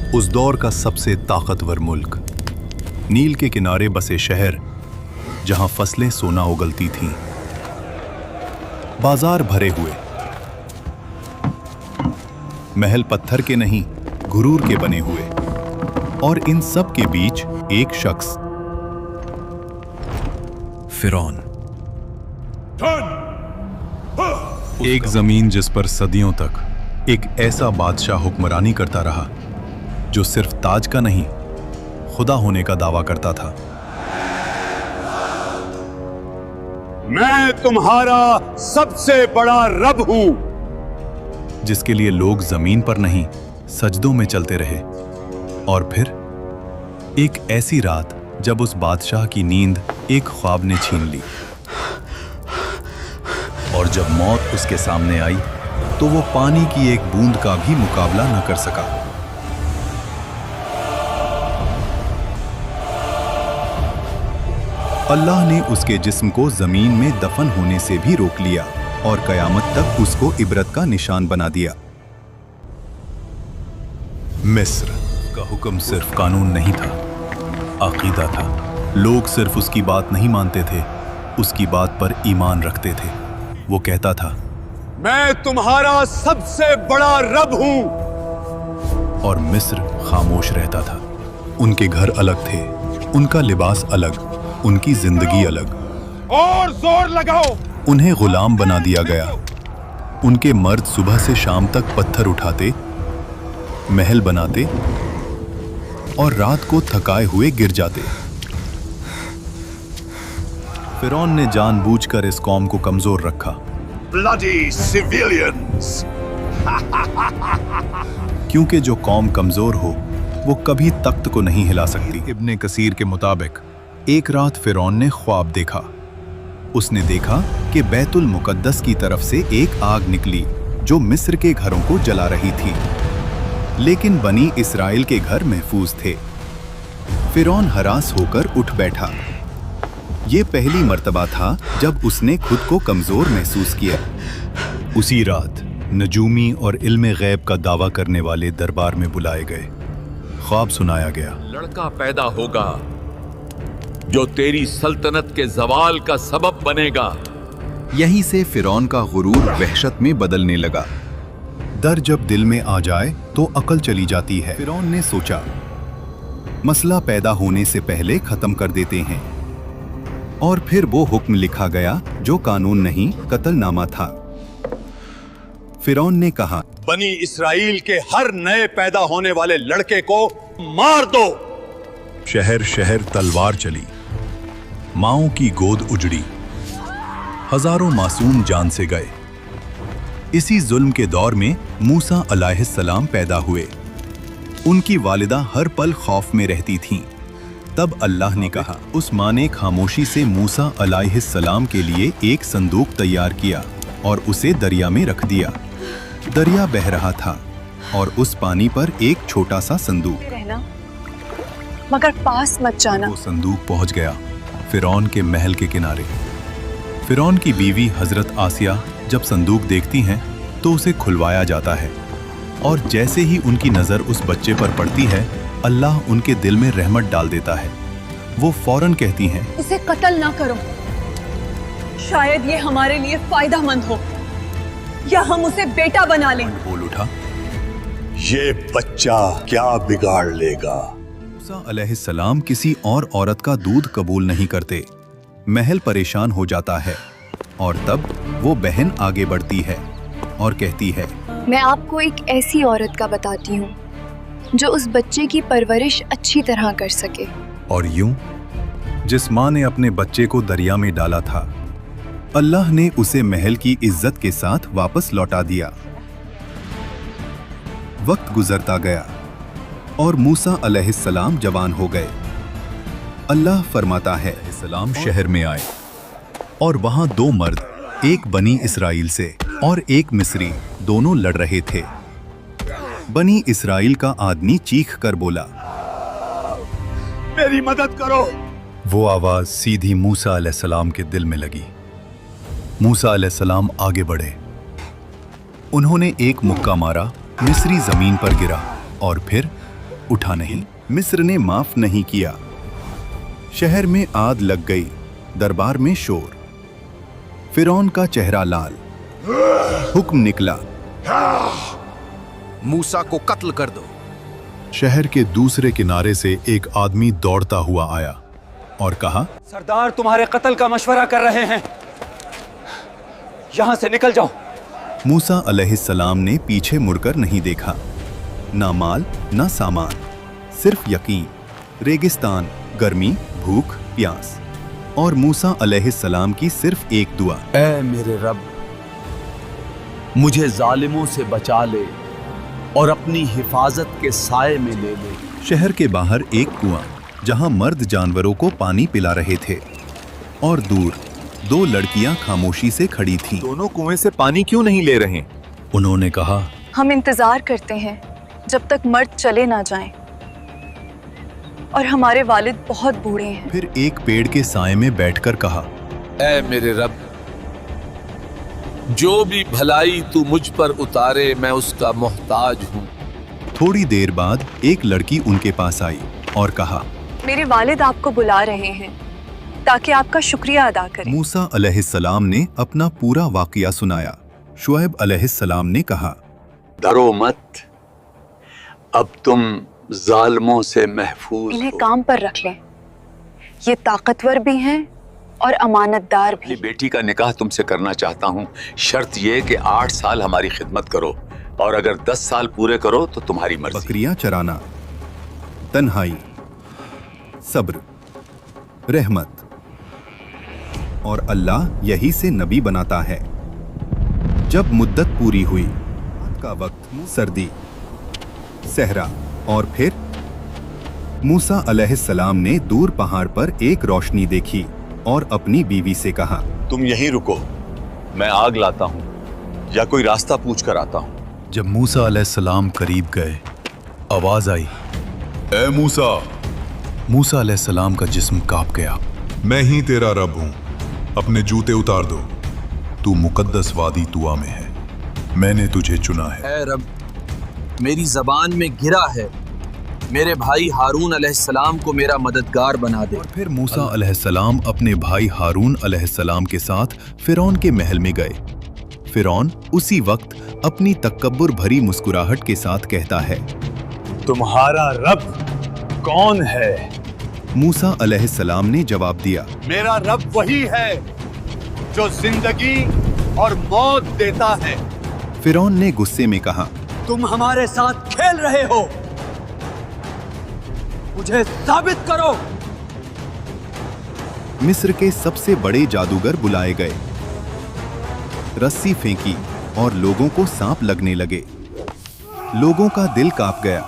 उस दौर का सबसे ताकतवर मुल्क, नील के किनारे बसे शहर जहां फसलें सोना उगलती थीं, बाजार भरे हुए, महल पत्थर के नहीं गुरूर के बने हुए, और इन सब के बीच एक शख्स, फिरौन। एक जमीन जिस पर सदियों तक एक ऐसा बादशाह हुक्मरानी करता रहा जो सिर्फ ताज का नहीं, खुदा होने का दावा करता था। मैं तुम्हारा सबसे बड़ा रब हूं, जिसके लिए लोग जमीन पर नहीं सजदों में चलते रहे। और फिर एक ऐसी रात जब उस बादशाह की नींद एक ख्वाब ने छीन ली, और जब मौत उसके सामने आई तो वो पानी की एक बूंद का भी मुकाबला न कर सका। अल्लाह ने उसके जिस्म को जमीन में दफन होने से भी रोक लिया और कयामत तक उसको इबरत का निशान बना दिया। मिस्र का हुक्म सिर्फ कानून नहीं था, अकीदा था। लोग सिर्फ उसकी बात नहीं मानते थे, उसकी बात पर ईमान रखते थे। वो कहता था, मैं तुम्हारा सबसे बड़ा रब हूं। और मिस्र खामोश रहता था। उनके घर अलग थे, उनका लिबास अलग, उनकी जिंदगी अलग। और जोर लगाओ। उन्हें गुलाम बना दिया गया। उनके मर्द सुबह से शाम तक पत्थर उठाते, महल बनाते और रात को थकाए हुए गिर जाते। फिरौन ने जानबूझकर इस कौम को कमजोर रखा। Bloody civilians! क्योंकि जो कौम कमजोर हो वो कभी तख्त को नहीं हिला सकती। इब्ने कसीर के मुताबिक एक रात फिरौन ने ख्वाब देखा। उसने देखा कि बैतुल मुकद्दस की तरफ से एक आग निकली जो मिस्र के घरों को जला रही थी, लेकिन बनी इस्राएल के घर महफूज थे। फिरौन हरास होकर उठ बैठा। ये पहली मर्तबा था जब उसने खुद को कमजोर महसूस किया। उसी रात नजूमी और इल्मे गैब का दावा करने वाले दरबार में बुलाए गए। ख्वाब सुनाया गया, लड़का पैदा होगा जो तेरी सल्तनत के जवाल का सबब बनेगा। यहीं से फिरौन का गुरूर वहशत में बदलने लगा। डर जब दिल में आ जाए तो अकल चली जाती है। फिरौन ने सोचा, मसला पैदा होने से पहले खत्म कर देते हैं। और फिर वो हुक्म लिखा गया जो कानून नहीं, कत्लनामा था। फिरौन ने कहा, बनी इस्राएल के हर नए पैदा होने वाले लड़के को मार दो। शहर शहर तलवार चली, माओं की गोद उजड़ी, हजारों मासूम जान से गए। इसी जुल्म के दौर में मूसा अलैहिस्सलाम पैदा हुए। उनकी वालिदा हर पल खौफ में रहती थीं। तब अल्लाह ने कहा, उस माँ ने खामोशी से मूसा अलैहिस्सलाम के लिए एक संदूक तैयार किया और उसे दरिया में रख दिया। दरिया बह रहा था और उस पानी पर एक छोटा सा संदूक। रहना, मगर पास मत जाना। वो संदूक पहुंच गया फिरौन के महल के किनारे। फिरौन की बीवी हजरत आसिया जब संदूक देखती हैं तो उसे खुलवाया जाता है, और जैसे ही उनकी नजर उस बच्चे पर पड़ती है, अल्लाह उनके दिल में रहमत डाल देता है। वो फौरन कहती हैं, इसे कत्ल ना करो, शायद ये हमारे लिए फायदेमंद हो, या हम उसे बेटा बना लें। बोल उठा, ये बच्चा क्या बिगाड़ लेगा। मूसा अलैहिस्सलाम किसी और औरत का दूध कबूल नहीं करते। महल परेशान हो जाता है और तब वो बहन आगे बढ़ती है और कहती है, मैं आपको एक ऐसी औरत का बताती हूँ जो उस बच्चे की परवरिश अच्छी तरह कर सके। और यूं जिस माँ ने अपने बच्चे को दरिया में डाला था, अल्लाह ने उसे महल की इज्जत के साथ वापस लौटा दिया। वक्त गुजरता गया और मूसा अलैहिस्सलाम जवान हो गए। अल्लाह फरमाता है, सलाम शहर में आए और वहां दो मर्द, एक बनी इस्राइल से और एक मिस्री, दोनों लड़ रहे थे। बनी इस्राइल का आदमी चीख कर बोला, मेरी मदद करो। वो आवाज सीधी मूसा अलैहिस्सलाम के दिल में लगी। मूसा अलैहिस्सलाम आगे बढ़े। उन्होंने एक मुक्का मारा, मिस्री जमीन पर गिरा और फिर उठा नहीं, मिस्र ने माफ नहीं किया। शहर में आग लग गई, दरबार में शोर, फिरौन का चेहरा लाल। हुक्म निकला, मूसा को कत्ल कर दो। शहर के दूसरे किनारे से एक आदमी दौड़ता हुआ आया और कहा, सरदार तुम्हारे कत्ल का मशवरा कर रहे हैं, यहां से निकल जाओ। मूसा अलैहिस्सलाम ने पीछे मुड़कर नहीं देखा, ना माल ना सामान, सिर्फ यकीन, रेगिस्तान, गर्मी, भूख, प्यास, और मूसा अलैहिस्सलाम की सिर्फ एक दुआ, ऐ मेरे रब, मुझे जालिमों से बचा ले और अपनी हिफाजत के साए में ले ले। शहर के बाहर एक कुआं, जहां मर्द जानवरों को पानी पिला रहे थे, और दूर दो लड़कियां खामोशी से खड़ी थीं। दोनों कुएं से पानी क्यों नहीं ले रहे? उन्होंने कहा, हम इंतजार करते हैं जब तक मर्द चले ना जाएं, और हमारे वालिद बहुत बूढ़े हैं। फिर एक पेड़ के साए में बैठकर कहा, ऐ मेरे रब, जो भी भलाई तू मुझ पर उतारे मैं उसका मोहताज हूँ। थोड़ी देर बाद एक लड़की उनके पास आई और कहा, मेरे वालिद आपको बुला रहे हैं ताकि आपका शुक्रिया अदा करें। मूसा अलैहिस्सलाम ने अपना पूरा वाकया सुनाया। शुएब अलैहिस्सलाम ने कहा, डरो मत, अब तुम जालिमों से महफूज इन्हें हो। काम पर रख लें, ये ताकतवर भी हैं और अमानतदार भी। अपनी बेटी का निकाह तुमसे करना चाहता हूँ, शर्त ये कि 8 साल हमारी खिदमत करो, और अगर 10 साल पूरे करो तो तुम्हारी मर्जी। बकरियां चराना, तन्हाई, सब्र, रहमत, और अल्लाह यही से नबी बनाता है। जब मुद्दत पूरी हुई, रात का वक्त, सर्दी, सहरा, और फिर मूसा अलैहिस्सलाम ने दूर पहाड़ पर एक रोशनी देखी और अपनी बीवी से कहा, तुम यहीं रुको, मैं आग लाता हूँ या कोई रास्ता पूछ कर आता हूँ। जब मूसा अलैहिस्सलाम करीब गए, आवाज आई, ए मूसा। मूसा अलैहिस्सलाम का जिस्म कांप गया। मैं ही तेरा रब हूं, अपने जूते उतार दो। तू मुकद्दस वादी तुआ में है, मैंने तुझे चुना है। ऐ रब, मेरी जबान में गिरा है, मेरे भाई हारून अलैहिस्सलाम को मेरा मददगार बना दे। और फिर मूसा अलैहिस्सलाम अपने भाई हारून अलैहिस्सलाम के साथ फिरौन के महल में गए। फिरौन उसी वक्त अपनी तकब्बुर भरी मुस्कुराहट के साथ कहता है, तुम्हारा रब कौन है? मूसा अलैहिस्सलाम ने जवाब दिया, मेरा रब वही है जो जिंदगी और मौत देता है। फिरौन ने गुस्से में कहा, तुम हमारे साथ खेल रहे हो, मुझे साबित करो। मिस्र के सबसे बड़े जादूगर बुलाए गए। रस्सी फेंकी और लोगों को सांप लगने लगे। लोगों का दिल कांप गया।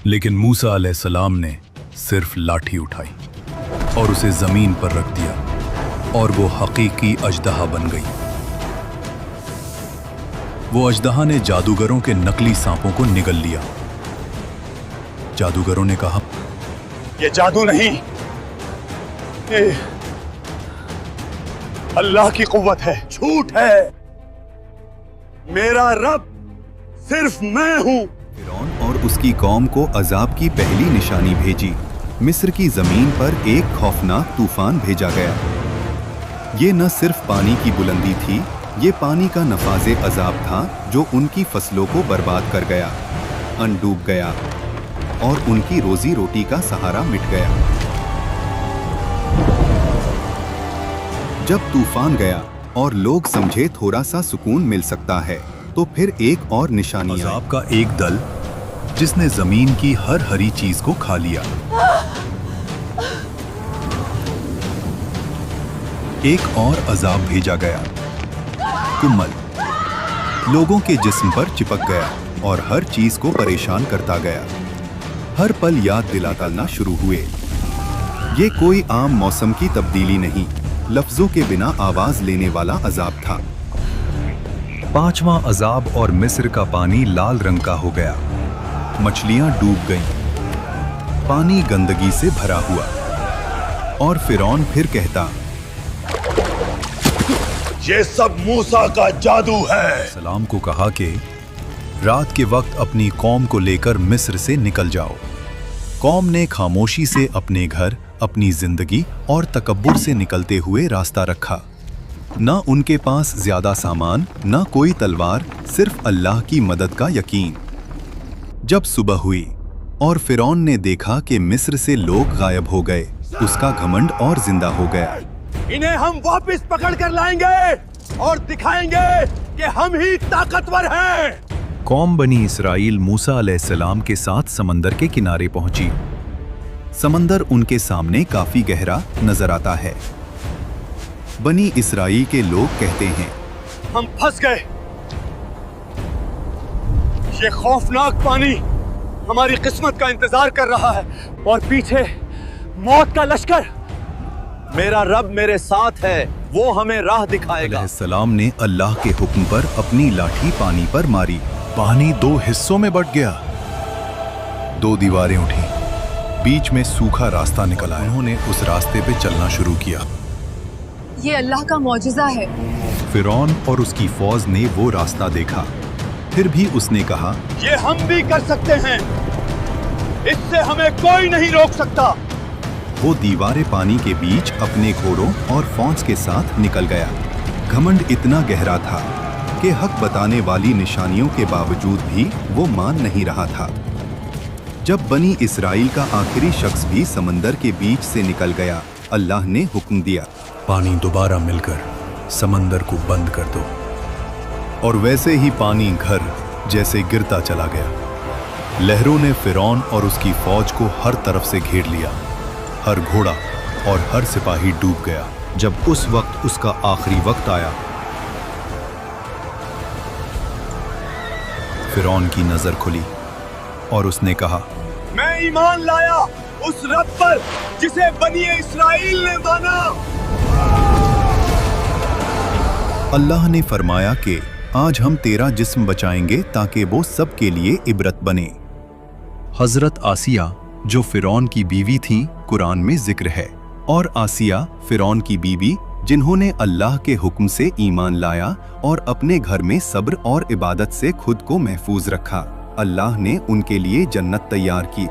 लेकिन मूसा अलैहिस्सलाम ने सिर्फ लाठी उठाई और उसे जमीन पर रख दिया, और वो हकीकी अजदहा बन गई। वो अजदहा ने जादूगरों के नकली सांपों को निगल लिया। जादूगरों ने कहा, ये जादू नहीं, ये अल्लाह की कुव्वत है, झूठ है। मेरा रब सिर्फ मैं हूं। फिरौन और उसकी कौम को अजाब की पहली निशानी भेजी। मिस्र की जमीन पर एक खौफनाक तूफान भेजा गया। ये न सिर्फ पानी की बुलंदी थी, ये पानी का नफाजे अजाब था जो उनकी फसलों को बर्बाद कर गया, अन्न डूब गया और उनकी रोजी रोटी का सहारा मिट गया। जब तूफान गया और लोग समझे थोड़ा सा सुकून मिल सकता है, तो फिर एक और निशानी आई। अजाब का एक दल जिसने जमीन की हर हरी चीज को खा लिया। एक और अजाब भेजा गया, कुम्मल, लोगों के जिस्म पर चिपक गया और हर चीज को परेशान करता गया। हर पल याद दिलाना शुरू हुए। ये कोई आम मौसम की तब्दीली नहीं, लफ्जों के बिना आवाज लेने वाला अजाब था। पांचवां अजाब और मिस्र का पानी लाल रंग का हो गया। मछलियां डूब गईं। पानी गंदगी से भरा हुआ। और फिरौन फिर कहता, ये सब मूसा का जादू है। सलाम को कहा कि रात के वक्त अपनी कौम को लेकर मिस्र से निकल जाओ। कौम ने खामोशी से अपने घर, अपनी जिंदगी और तकब्बुर से निकलते हुए रास्ता रखा। न उनके पास ज्यादा सामान, न कोई तलवार, सिर्फ अल्लाह की मदद का यकीन। जब सुबह हुई और फिरौन ने देखा कि मिस्र से लोग गायब हो गए, उसका घमंड और जिंदा हो गया। इन्हें हम वापस पकड़ कर लाएंगे और दिखाएंगे कि हम ही ताकतवर हैं। कौम बनी इसराइल मूसा अलैहिस्सलाम के साथ समंदर के किनारे पहुंची। समंदर उनके सामने काफी गहरा नजर आता है। बनी इसराइल के लोग कहते हैं, हम फंस गए। ये खौफनाक पानी हमारी किस्मत का इंतजार कर रहा है और पीछे मौत का लश्कर। मेरा रब मेरे साथ है, वो हमें राह दिखाएगा। अलैहिस्सलाम ने अल्लाह के हुक्म पर अपनी लाठी पानी पर मारी। पानी 2 हिस्सों में बंट गया। 2 दीवारें उठी, बीच में सूखा रास्ता निकल आया। उन्होंने उस रास्ते पे चलना शुरू किया। ये अल्लाह का मौजिज़ा है। फिरौन और उसकी फौज ने वो रास्ता देखा, फिर भी उसने कहा, ये हम भी कर सकते हैं, इससे हमें कोई नहीं रोक सकता। वो दीवारें पानी के बीच अपने घोड़ों और फौज के साथ निकल गया। घमंड इतना गहरा था कि हक बताने वाली निशानियों के बावजूद भी वो मान नहीं रहा था। जब बनी इसराइल का आखिरी शख्स भी समंदर के बीच से निकल गया, अल्लाह ने हुक्म दिया, पानी दोबारा मिलकर समंदर को बंद कर दो। और वैसे ही पानी घर जैसे गिरता चला गया। लहरों ने फिरौन और उसकी फौज को हर तरफ से घेर लिया। हर घोड़ा और हर सिपाही डूब गया। जब उस वक्त उसका आखिरी वक्त आया, फिरौन की नजर खुली और उसने कहा, मैं ईमान लाया उस रब पर जिसे बनी इस्राइल ने माना। अल्लाह ने फरमाया कि आज हम तेरा जिस्म बचाएंगे ताकि वो सबके लिए इबरत बने। हजरत आसिया जो फिरौन की बीवी थी, कुरान में जिक्र है। और आसिया फिरौन की बीवी जिन्होंने अल्लाह के हुक्म से ईमान लाया और अपने घर में सब्र और इबादत से खुद को महफूज रखा, अल्लाह ने उनके लिए जन्नत तैयार की।